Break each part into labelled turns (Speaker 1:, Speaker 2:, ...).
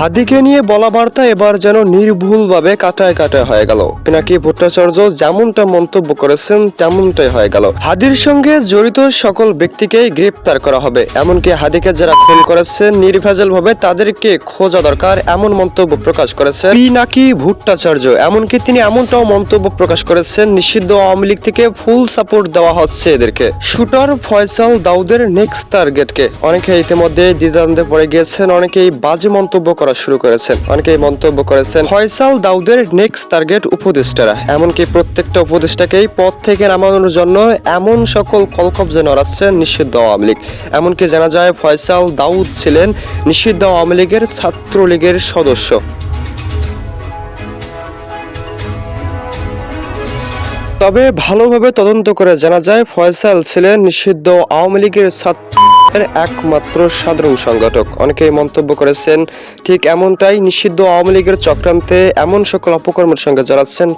Speaker 1: হাদিকে নিয়ে বলা বার্তা এবার যেন নির্ভুলভাবে কাটায় কাটায় হয়ে গেল। পিনাকি ভট্টাচার্য যেমনটা মন্তব্য করেছেন তেমনটাই হয়ে গেল। হাদির সঙ্গে জড়িত সকল ব্যক্তিকেই গ্রেপ্তার করা হবে, এমনকি হাদিকে যারা খুন করেছেন নির্ভেজাল ভাবে তাদেরকে খোঁজা দরকার, এমন মন্তব্য প্রকাশ করেছেন পিনাকি ভট্টাচার্য। এমনকি তিনি এমনটাও মন্তব্য প্রকাশ করেছেন নিষিদ্ধ আওয়ামী লীগ থেকে ফুল সাপোর্ট দেওয়া হচ্ছে এদেরকে। শুটার ফয়সাল দাউদের নেক্সট টার্গেটকে অনেকে ইতিমধ্যে দ্বিধাদ্বন্দ্বে পড়ে গিয়েছেন, অনেকেই বাজে মন্তব্য করা শুরু করেছেন। অনেকেই মন্তব্য করেছেন ফয়সাল দাউদের নেক্সট টার্গেট উপদেষ্টারা, এমনকি প্রত্যেকটা উপদেষ্টাকেই পদ থেকে নামানোর জন্য এমন সকল কলকব্জে নড়াচ্ছেন নিষিদ্ধ আওয়ামী লীগ। এমনকি জানা যায় ফয়সাল দাউদ ছিলেন নিষিদ্ধ আওয়ামী লীগের ছাত্রলীগের সদস্য। তবে ভালোভাবে তদন্ত করে জানা যায় ফয়সাল ছিলেন নিষিদ্ধ আওয়ামী লীগের একমাত্র সাধারণ সংগঠক। অনেকেই মন্তব্য করেছেন ঠিক এমনটাই, নিষিদ্ধ আওয়ামী লীগের চক্রান্তে এমন সকল অপকর্মের সঙ্গে জড়াচ্ছেন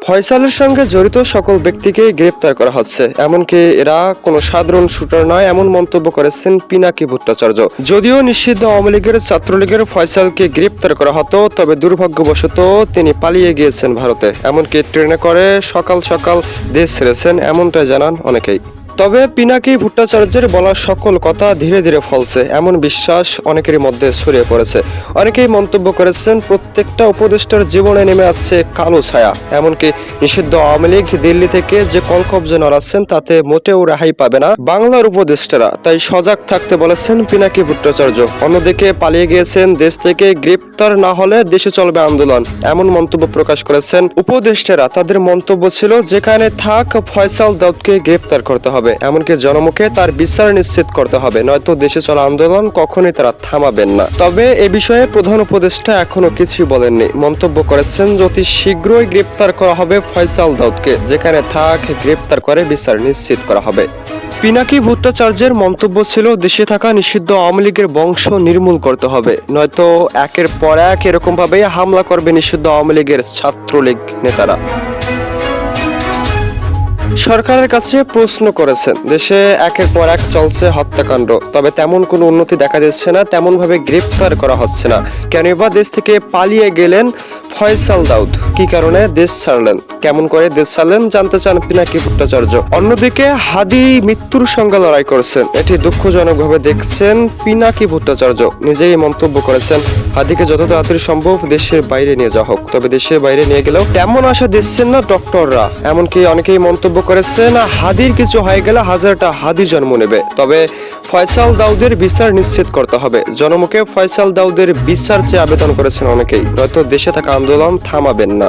Speaker 1: ফয়সালের সঙ্গে জড়িত সকল ব্যক্তিকে গ্রেপ্তার করা হচ্ছে, এমনকি এরা কোনো সাধারণ শুটার নয়, এমন মন্তব্য করেছেন পিনাকি ভট্টাচার্য। যদিও নিষিদ্ধ আওয়ামী লীগের ছাত্রলীগের ফয়সালকে গ্রেপ্তার করা হতো, তবে দুর্ভাগ্যবশত তিনি পালিয়ে গিয়েছেন ভারতে, এমনকি ট্রেনে করে সকাল সকাল দেশ ছেড়েছেন, এমনটাই জানান অনেকেই। তবে পিনাকি ভট্টাচার্যের বলা সকল কথা ধীরে ধীরে ফলছে, এমন বিশ্বাস অনেকেরই মধ্যে ছড়িয়ে পড়েছে। অনেকেই মন্তব্য করেছেন প্রত্যেকটা উপদেষ্টার জীবনে নেমে আসছে কালো ছায়া, এমনকি নিষিদ্ধ আওয়ামী লীগ দিল্লি থেকে যে কলকব্জে নড়াচ্ছেন তাতে মোটেও রেহাই পাবে না বাংলার উপদেষ্টারা, তাই সজাগ থাকতে বলেছেন পিনাকি ভট্টাচার্য। অন্যদিকে পালিয়ে গিয়েছেন দেশ থেকে, গ্রেপ্তার না হলে দেশে চলবে আন্দোলন, এমন মন্তব্য প্রকাশ করেছেন উপদেষ্টারা। তাদের মন্তব্য ছিল যেখানে থাক ফয়সাল দাউদকে গ্রেপ্তার করতে হবে, এমনকি জনমুখে তার বিচার নিশ্চিত করতে হবে, নয়তো দেশে চলা আন্দোলন কখনোই তারা থামাবেন না। তবে এ বিষয়ে প্রধান উপদেষ্টা এখনো কিছুই বলেননি। মন্তব্য করেছেন অতি শীঘ্রই গ্রেপ্তার করা হবে ফয়সাল দাউদকে, যেখানে থাক গ্রেপ্তার করে বিচার নিশ্চিত করা হবে। পিনাকি ভট্টাচার্যের মন্তব্য ছিল দেশে থাকা নিষিদ্ধ আওয়ামী লীগের বংশ নির্মূল করতে হবে, নয়তো একের পর এক এরকম ভাবে হামলা করবে নিষিদ্ধ আওয়ামী লীগের ছাত্রলীগ নেতারা। সরকারের কাছে প্রশ্ন করেছেন দেশে একের পর এক চলছে হত্যাকাণ্ড, তবে তেমন কোনো উন্নতি দেখা যাচ্ছে না, তেমন ভাবে গ্রেপ্তার করা হচ্ছে না। কেন বা দেশ থেকে পালিয়ে গেলেন ফয়সাল দাউদ, কি কারণে দেশ ছাড়লেন, কেমন করে দেশ ছাড়লেন জানতে চান পিনাকি ভট্টাচার্য। অন্যদিকে হাদি মৃত্যুর সঙ্গে লড়াই করছেন, এটি দুঃখজনক ভাবে দেখছেন পিনাকি ভট্টাচার্য। নিজেই মন্তব্য করেছেন হাদিকে যত তাড়াতাড়ি সম্ভব দেশের বাইরে নিয়ে যাওয়া হোক, তবে দেশের বাইরে নিয়ে গেলেও তেমন আশা দিচ্ছেন না ডক্টররা। এমনকি অনেকেই মন্তব্য করেছেন হাদির কিছু হয়ে গেলে হাজারটা হাদি জন্ম নেবে, তবে ফয়সাল দাউদের বিচার নিশ্চিত করতে হবে। জনমুখে ফয়সাল দাউদের বিচার চেয়ে আবেদন করেছেন অনেকেই, নয়তো দেশে থাকা আন্দোলন থামাবেন না।